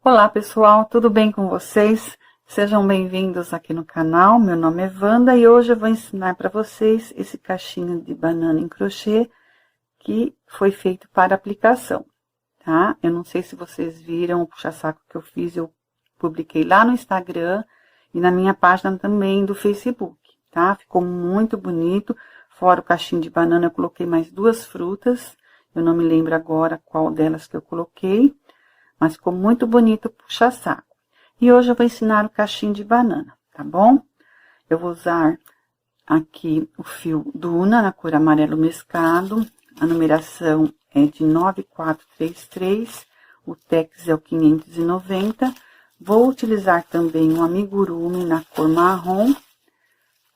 Olá pessoal, tudo bem com vocês? Sejam bem-vindos aqui no canal, meu nome é Wanda e hoje eu vou ensinar para vocês esse cachinho de banana em crochê que foi feito para aplicação, tá? Eu não sei se vocês viram o puxa-saco que eu fiz, eu publiquei lá no Instagram e na minha página também do Facebook, tá? Ficou muito bonito, fora o cachinho de banana eu coloquei mais duas frutas, eu não me lembro agora qual delas que eu coloquei. Mas ficou muito bonito o puxa-saco. E hoje eu vou ensinar o cachinho de banana, tá bom? Eu vou usar aqui o fio Duna, na cor amarelo mescado. A numeração é de 9433. O Tex é o 590. Vou utilizar também o amigurumi na cor marrom.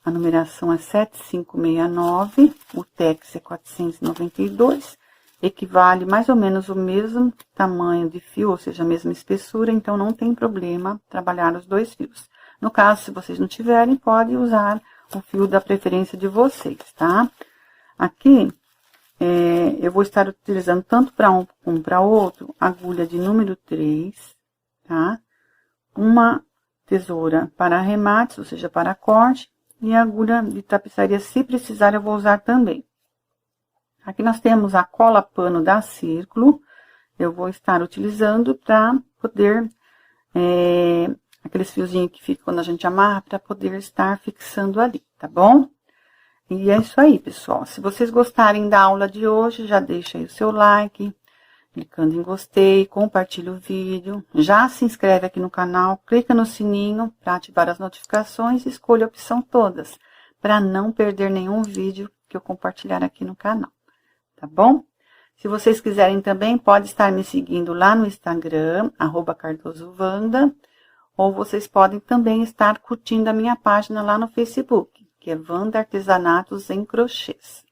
A numeração é 7569. O Tex é 492. Equivale mais ou menos o mesmo tamanho de fio, ou seja, a mesma espessura, então não tem problema trabalhar os dois fios. No caso, se vocês não tiverem, pode usar o fio da preferência de vocês, tá? Aqui, eu vou estar utilizando tanto para um para outro, agulha de número 3, tá? Uma tesoura para arremates, ou seja, para corte, e a agulha de tapeçaria, se precisar, eu vou usar também. Aqui nós temos a cola pano da Círculo, eu vou estar utilizando para poder, aqueles fiozinhos que ficam quando a gente amarra, para poder estar fixando ali, tá bom? E é isso aí, pessoal. Se vocês gostarem da aula de hoje, já deixa aí o seu like, clicando em gostei, compartilha o vídeo, já se inscreve aqui no canal, clica no sininho para ativar as notificações e escolha a opção todas, para não perder nenhum vídeo que eu compartilhar aqui no canal. Tá bom? Se vocês quiserem também, pode estar me seguindo lá no Instagram, @cardosovanda, ou vocês podem também estar curtindo a minha página lá no Facebook, que é Wanda Artesanatos em Crochês,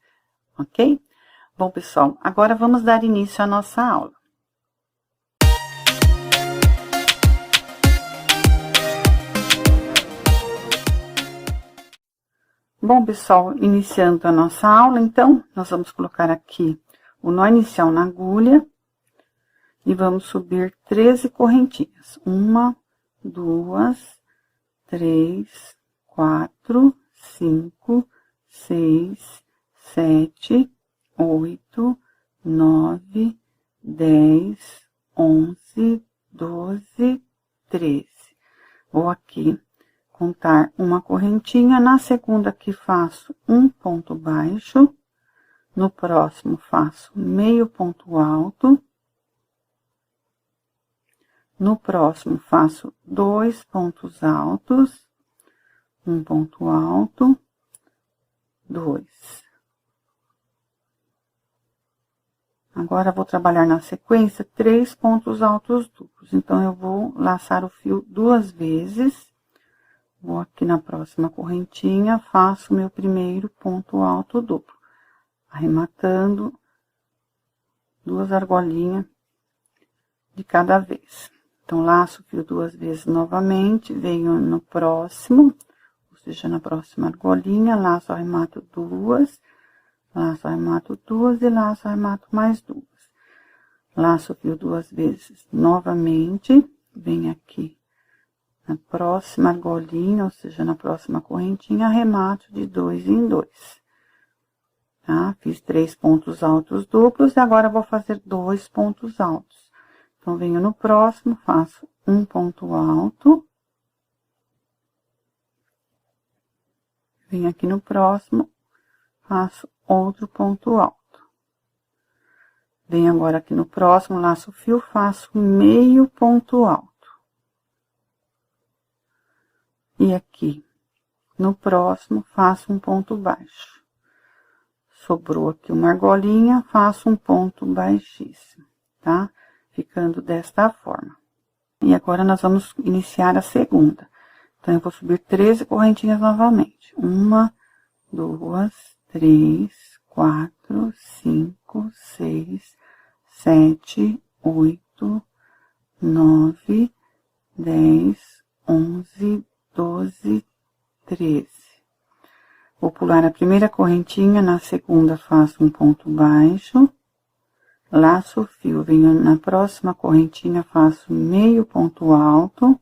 ok? Bom, pessoal, agora vamos dar início à nossa aula. Bom, pessoal, iniciando a nossa aula, então, nós vamos colocar aqui o nó inicial na agulha e vamos subir 13 correntinhas. 1, 2, 3, 4, 5, 6, 7, 8, 9, 10, 11, 12, 13. Vou aqui contar uma correntinha, na segunda aqui faço um ponto baixo, no próximo faço meio ponto alto, no próximo faço 2 pontos altos, um ponto alto, 2. Agora, vou trabalhar na sequência 3 pontos altos duplos, então eu vou laçar o fio 2 vezes. Vou aqui na próxima correntinha, faço meu primeiro ponto alto duplo, arrematando 2 argolinhas de cada vez. Então, laço o fio 2 vezes novamente, venho no próximo, ou seja, na próxima argolinha, laço, arremato 2, laço, arremato 2 e laço, arremato mais 2. Laço o fio 2 vezes novamente, venho aqui na próxima argolinha, ou seja, na próxima correntinha, arremato de 2 em 2. Tá? Fiz 3 pontos altos duplos e agora vou fazer 2 pontos altos. Então, venho no próximo, faço um ponto alto. Venho aqui no próximo, faço outro ponto alto. Venho agora aqui no próximo, laço o fio, faço meio ponto alto. E aqui, no próximo, faço um ponto baixo. Sobrou aqui uma argolinha, faço um ponto baixíssimo, tá? Ficando desta forma. E agora, nós vamos iniciar a segunda. Então, eu vou subir 13 correntinhas novamente. 1, 2, 3, 4, 5, 6, 7, 8, 9, 10, 11, 12, 13. Vou pular a primeira correntinha, na segunda faço um ponto baixo, laço o fio, venho na próxima correntinha, faço meio ponto alto,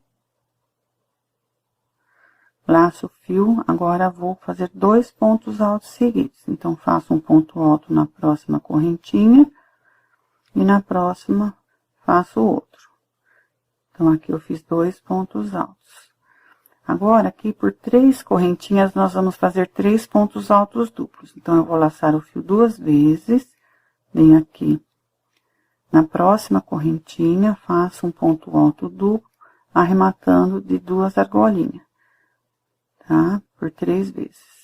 laço o fio, agora vou fazer 2 pontos altos seguidos. Então, faço um ponto alto na próxima correntinha e na próxima faço outro. Então, aqui eu fiz 2 pontos altos. Agora, aqui por 3 correntinhas, nós vamos fazer 3 pontos altos duplos. Então, eu vou laçar o fio 2 vezes, venho aqui na próxima correntinha, faço um ponto alto duplo, arrematando de 2 argolinhas, tá? Por 3 vezes.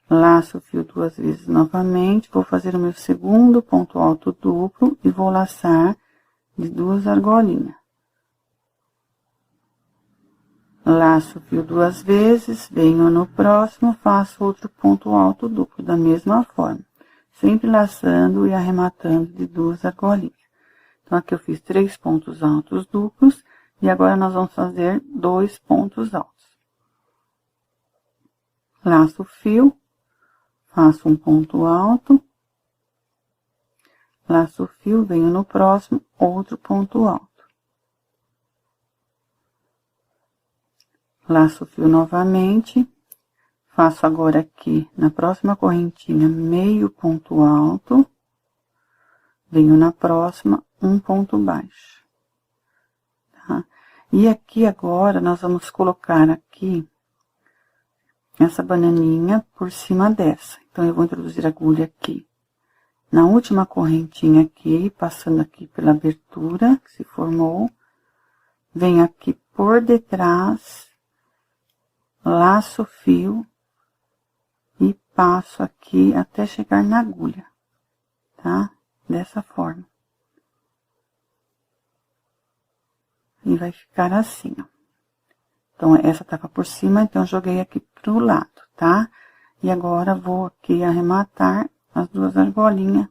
Laço o fio 2 vezes novamente, vou fazer o meu segundo ponto alto duplo e vou laçar de 2 argolinhas. Laço o fio 2 vezes, venho no próximo, faço outro ponto alto duplo, da mesma forma. Sempre laçando e arrematando de 2 argolinhas. Então, aqui eu fiz 3 pontos altos duplos, e agora nós vamos fazer 2 pontos altos. Laço o fio, faço um ponto alto, laço o fio, venho no próximo, outro ponto alto. Laço o fio novamente, faço agora aqui na próxima correntinha meio ponto alto, venho na próxima um ponto baixo, tá? E aqui agora nós vamos colocar aqui essa bananinha por cima dessa. Então, eu vou introduzir a agulha aqui na última correntinha aqui, passando aqui pela abertura que se formou, venho aqui por detrás, laço o fio e passo aqui até chegar na agulha, tá? Dessa forma. E vai ficar assim, ó. Então, essa tava por cima, então, eu joguei aqui pro lado, tá? E agora, vou aqui arrematar as 2 argolinhas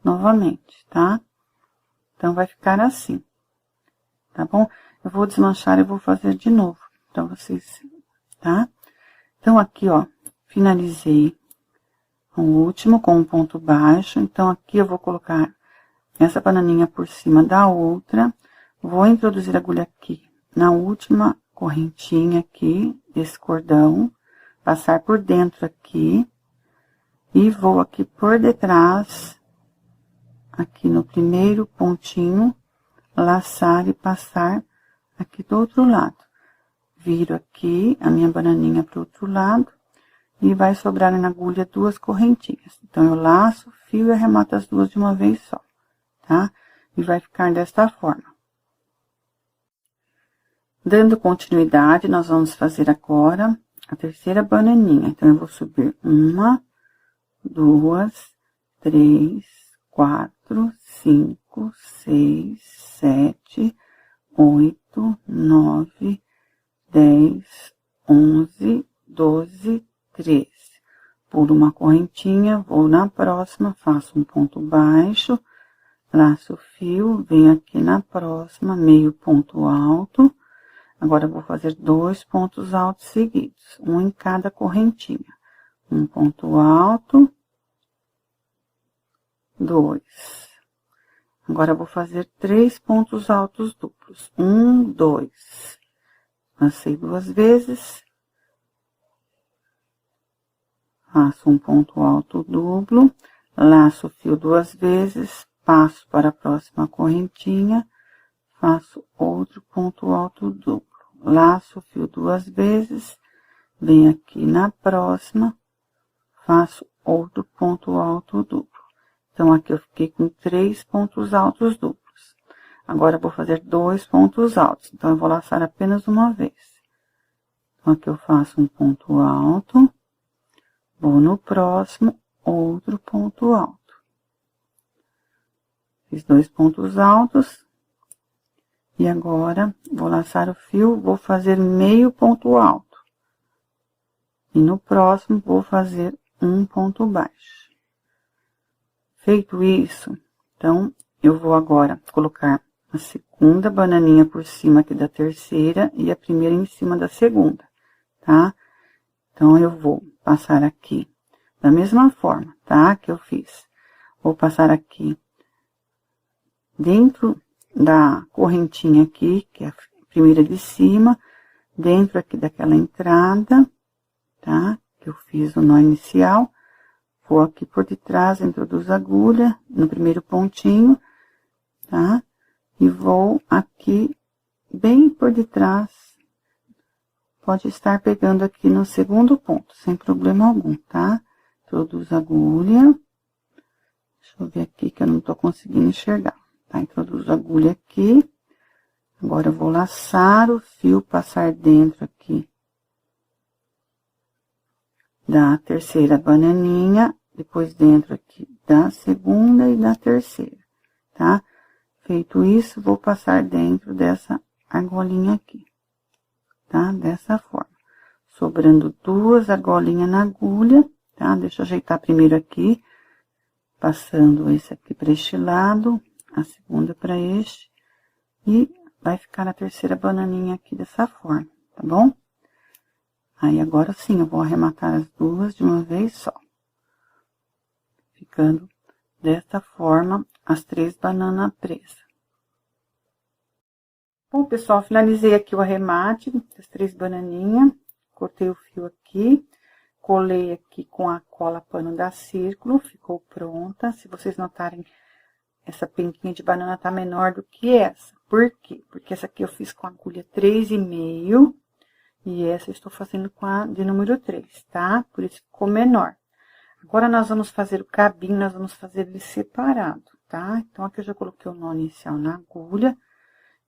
novamente, tá? Então, vai ficar assim, tá bom? Eu vou desmanchar e vou fazer de novo, pra vocês, tá? Então, aqui, ó, finalizei o último com um ponto baixo. Então, aqui eu vou colocar essa bananinha por cima da outra. Vou introduzir a agulha aqui na última correntinha aqui desse cordão, passar por dentro aqui e vou aqui por detrás, aqui no primeiro pontinho, laçar e passar aqui do outro lado. Viro aqui a minha bananinha pro outro lado e vai sobrar na agulha 2 correntinhas. Então, eu laço o fio e arremato as 2 de uma vez só, tá? E vai ficar desta forma. Dando continuidade, nós vamos fazer agora a terceira bananinha. Então, eu vou subir 1, 2, 3, 4, 5, 6, 7, 8, 9, 10, 11, 12, 13. Pulo uma correntinha, vou na próxima, faço um ponto baixo, laço o fio, venho aqui na próxima, meio ponto alto. Agora, eu vou fazer 2 pontos altos seguidos, um em cada correntinha. Um ponto alto, 2. Agora, eu vou fazer 3 pontos altos duplos. 1, 2. Lacei 2 vezes. Faço um ponto alto duplo, laço o fio 2 vezes, passo para a próxima correntinha, faço outro ponto alto duplo. Laço o fio 2 vezes, venho aqui na próxima, faço outro ponto alto duplo. Então, aqui eu fiquei com 3 pontos altos duplos. Agora, eu vou fazer 2 pontos altos. Então, eu vou laçar apenas uma vez. Então, aqui eu faço um ponto alto, vou no próximo, outro ponto alto. Fiz 2 pontos altos. E agora, vou laçar o fio, vou fazer meio ponto alto. E no próximo, vou fazer um ponto baixo. Feito isso, então, eu vou agora colocar a segunda bananinha por cima aqui da terceira e a primeira em cima da segunda, tá? Então, eu vou passar aqui da mesma forma, tá? Que eu fiz Vou passar aqui dentro da correntinha aqui, que é a primeira de cima, dentro aqui daquela entrada, tá? Que eu fiz o nó inicial. Vou aqui por detrás, introduzo a agulha no primeiro pontinho, tá? E vou aqui bem por detrás. Pode estar pegando aqui no segundo ponto, sem problema algum, tá? Introduzo a agulha. Deixa eu ver aqui que eu não tô conseguindo enxergar. Tá? Introduzo a agulha aqui. Agora eu vou laçar o fio, passar dentro aqui da terceira bananinha, depois dentro aqui da segunda e da terceira, tá? Feito isso, vou passar dentro dessa argolinha aqui, tá? Dessa forma. Sobrando duas argolinhas na agulha, tá? Deixa eu ajeitar primeiro aqui, passando esse aqui para este lado, a segunda para este, e vai ficar a terceira bananinha aqui dessa forma, tá bom? Aí, agora sim, eu vou arrematar as duas de uma vez só. Ficando desta forma, as 3 bananas presas. Bom, pessoal, finalizei aqui o arremate das 3 bananinhas. Cortei o fio aqui, colei aqui com a cola pano da Círculo, ficou pronta. Se vocês notarem, essa penquinha de banana tá menor do que essa. Por quê? Porque essa aqui eu fiz com a agulha 3,5. E essa eu estou fazendo com a de número 3, tá? Por isso ficou menor. Agora, nós vamos fazer o cabinho, nós vamos fazer ele separado, tá? Então, aqui eu já coloquei o nó inicial na agulha.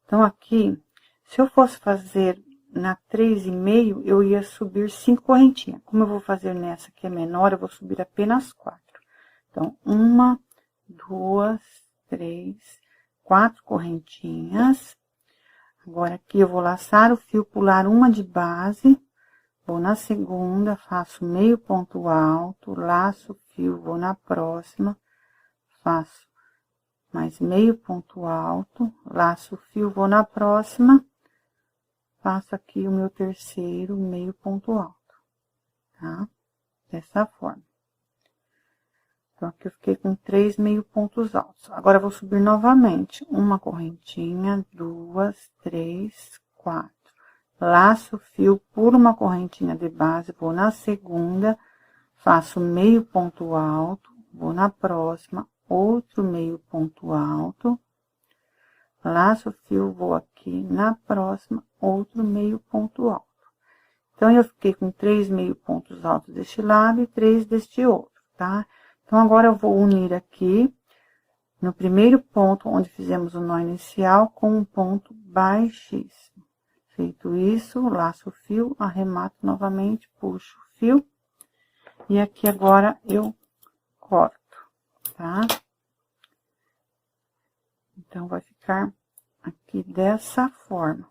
Então, aqui, se eu fosse fazer na 3,5, eu ia subir 5 correntinhas. Como eu vou fazer nessa que é menor, eu vou subir apenas 4. Então, 1, 2, 3, 4 correntinhas. Agora, aqui eu vou laçar o fio, pular uma de base, vou na segunda, faço meio ponto alto, laço o fio, vou na próxima, faço mais meio ponto alto, laço o fio, vou na próxima, faço aqui o meu terceiro meio ponto alto, tá? Dessa forma. Então, aqui eu fiquei com 3 meio pontos altos. Agora, eu vou subir novamente. Uma correntinha, 2, 3, 4. Laço o fio por uma correntinha de base, vou na segunda, faço meio ponto alto, vou na próxima, outro meio ponto alto. Laço o fio, vou aqui na próxima, outro meio ponto alto. Então, eu fiquei com 3 meio pontos altos deste lado e 3 deste outro, tá? Então, agora eu vou unir aqui, no primeiro ponto, onde fizemos o nó inicial, com um ponto baixíssimo. Feito isso, laço o fio, arremato novamente, puxo o fio. E aqui agora eu corto, tá? Então, vai ficar aqui dessa forma,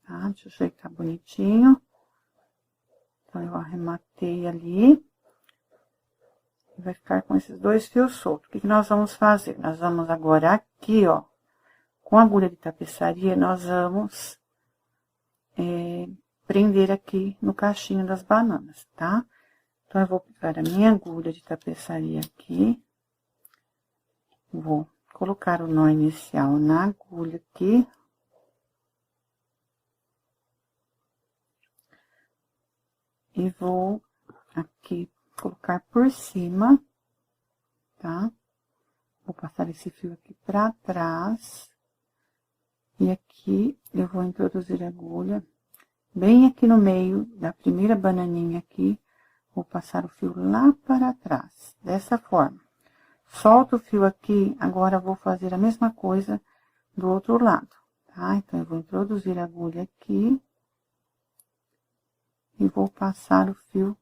tá? Deixa eu ajeitar bonitinho. Então, eu arrematei ali. Vai ficar com esses 2 fios soltos. O que nós vamos fazer? Nós vamos agora aqui, ó, com a agulha de tapeçaria, nós vamos prender aqui no cachinho das bananas, tá? Então, eu vou pegar a minha agulha de tapeçaria aqui, vou colocar o nó inicial na agulha aqui. E vou aqui colocar por cima, tá? Vou passar esse fio aqui pra trás. E aqui eu vou introduzir a agulha bem aqui no meio da primeira bananinha aqui. Vou passar o fio lá para trás, dessa forma. Solto o fio aqui, agora vou fazer a mesma coisa do outro lado, tá? Então, eu vou introduzir a agulha aqui. E vou passar o fio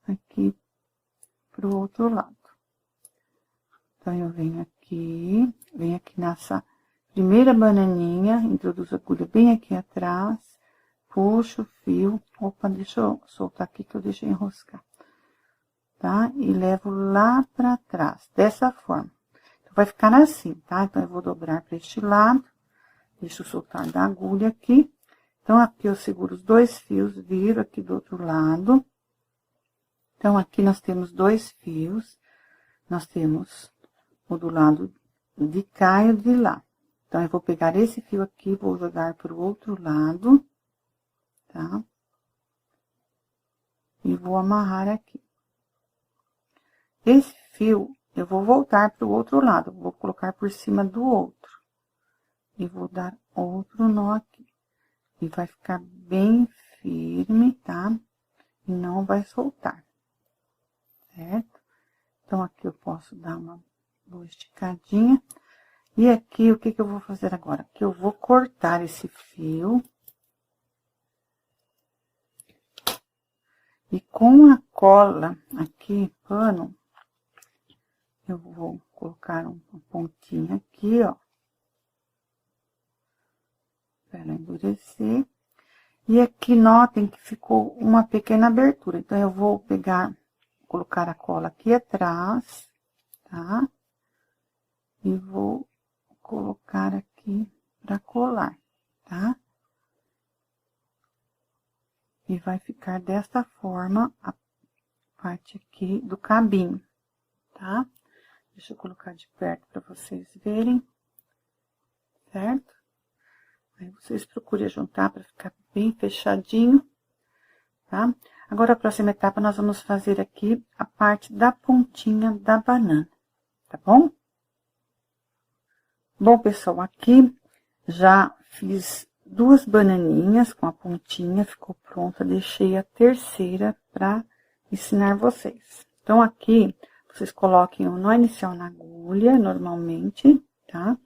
aqui pro outro lado. Então, eu venho aqui nessa primeira bananinha, introduzo a agulha bem aqui atrás, puxo o fio, opa, deixa eu soltar aqui que eu deixei enroscar, tá? E levo lá pra trás, dessa forma. Então, vai ficar assim, tá? Então, eu vou dobrar pra este lado, deixa eu soltar da agulha aqui. Então, aqui eu seguro os 2 fios, viro aqui do outro lado. Então, aqui nós temos 2 fios. nós temos o do lado de cá e o de lá. Então, eu vou pegar esse fio aqui, vou jogar pro outro lado, tá? E vou amarrar aqui. Esse fio, eu vou voltar pro outro lado, vou colocar por cima do outro. E vou dar outro nó aqui. E vai ficar bem firme, tá? E não vai soltar, certo? Então, aqui eu posso dar uma boa esticadinha. E aqui, o que que eu vou fazer agora? Aqui eu vou cortar esse fio. E com a cola aqui, pano, eu vou colocar uma pontinha aqui, ó. Pra ela endurecer. E aqui, notem que ficou uma pequena abertura. Então, eu vou pegar, colocar a cola aqui atrás, tá? E vou colocar aqui pra colar, tá? E vai ficar desta forma a parte aqui do cabinho, tá? Deixa eu colocar de perto pra vocês verem, certo? Aí, vocês procurem juntar pra ficar bem fechadinho, tá? Agora, a próxima etapa, nós vamos fazer aqui a parte da pontinha da banana, tá bom? Bom, pessoal, aqui já fiz 2 bananinhas com a pontinha, ficou pronta. Deixei a terceira para ensinar vocês. Então, aqui, vocês coloquem o nó inicial na agulha, normalmente, tá?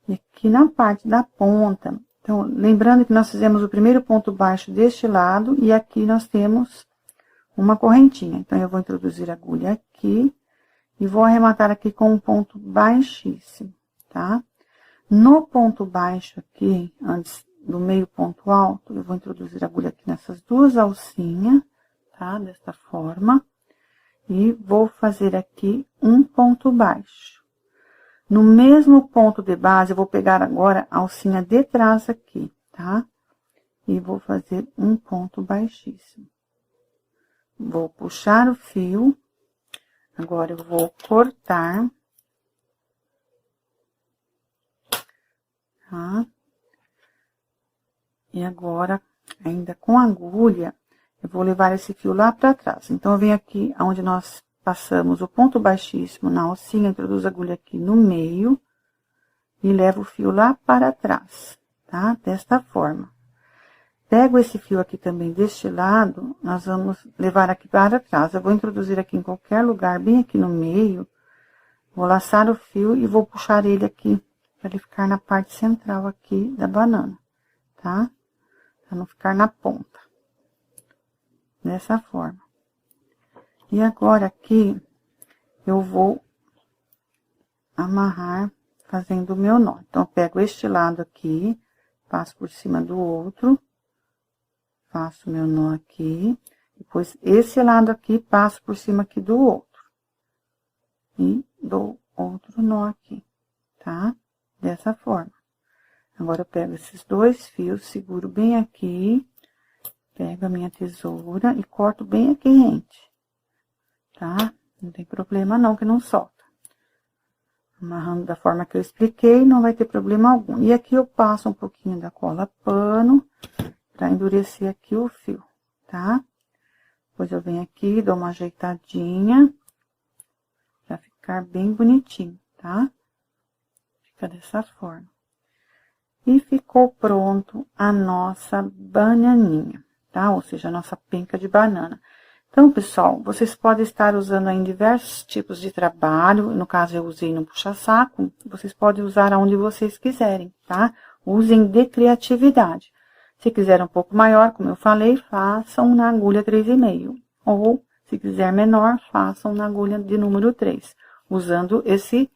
E aqui na parte da ponta, então, lembrando que nós fizemos o primeiro ponto baixo deste lado, e aqui nós temos uma correntinha. Então, eu vou introduzir a agulha aqui, e vou arrematar aqui com um ponto baixíssimo, tá? No ponto baixo aqui, antes do meio ponto alto, eu vou introduzir a agulha aqui nessas 2 alcinhas, tá? Desta forma. E vou fazer aqui um ponto baixo. No mesmo ponto de base, eu vou pegar agora a alcinha de trás aqui, tá? E vou fazer um ponto baixíssimo. Vou puxar o fio. Agora, eu vou cortar. Tá? E agora, ainda com a agulha, eu vou levar esse fio lá pra trás. Então, eu venho aqui, onde nós passamos o ponto baixíssimo na alcinha, introduzo a agulha aqui no meio e levo o fio lá para trás, tá? Desta forma. Pego esse fio aqui também deste lado, nós vamos levar aqui para trás. Eu vou introduzir aqui em qualquer lugar, bem aqui no meio, vou laçar o fio e vou puxar ele aqui, para ele ficar na parte central aqui da banana, tá? Pra não ficar na ponta. Dessa forma. E agora aqui, eu vou amarrar fazendo o meu nó. Então, eu pego este lado aqui, passo por cima do outro, faço meu nó aqui, depois esse lado aqui, passo por cima aqui do outro. E dou outro nó aqui, tá? Dessa forma. Agora, eu pego esses 2 fios, seguro bem aqui, pego a minha tesoura e corto bem aqui rente. Tá? Não tem problema não, que não solta. Amarrando da forma que eu expliquei, não vai ter problema algum. E aqui eu passo um pouquinho da cola pano, pra endurecer aqui o fio, tá? Depois eu venho aqui, dou uma ajeitadinha, pra ficar bem bonitinho, tá? Fica dessa forma. E ficou pronto a nossa bananinha, tá? Ou seja, a nossa penca de banana. Então, pessoal, vocês podem estar usando aí em diversos tipos de trabalho. No caso, eu usei no puxa-saco. Vocês podem usar aonde vocês quiserem, tá? Usem de criatividade. Se quiser um pouco maior, como eu falei, façam na agulha 3,5. Ou, se quiser menor, façam na agulha de número 3. Usando esse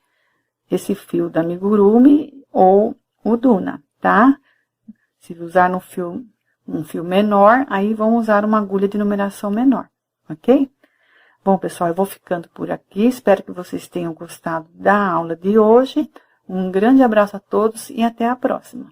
fio da amigurumi ou o Duna, tá? Se usar um fio menor, aí vão usar uma agulha de numeração menor. Ok? Bom, pessoal, eu vou ficando por aqui. Espero que vocês tenham gostado da aula de hoje. Um grande abraço a todos e até a próxima.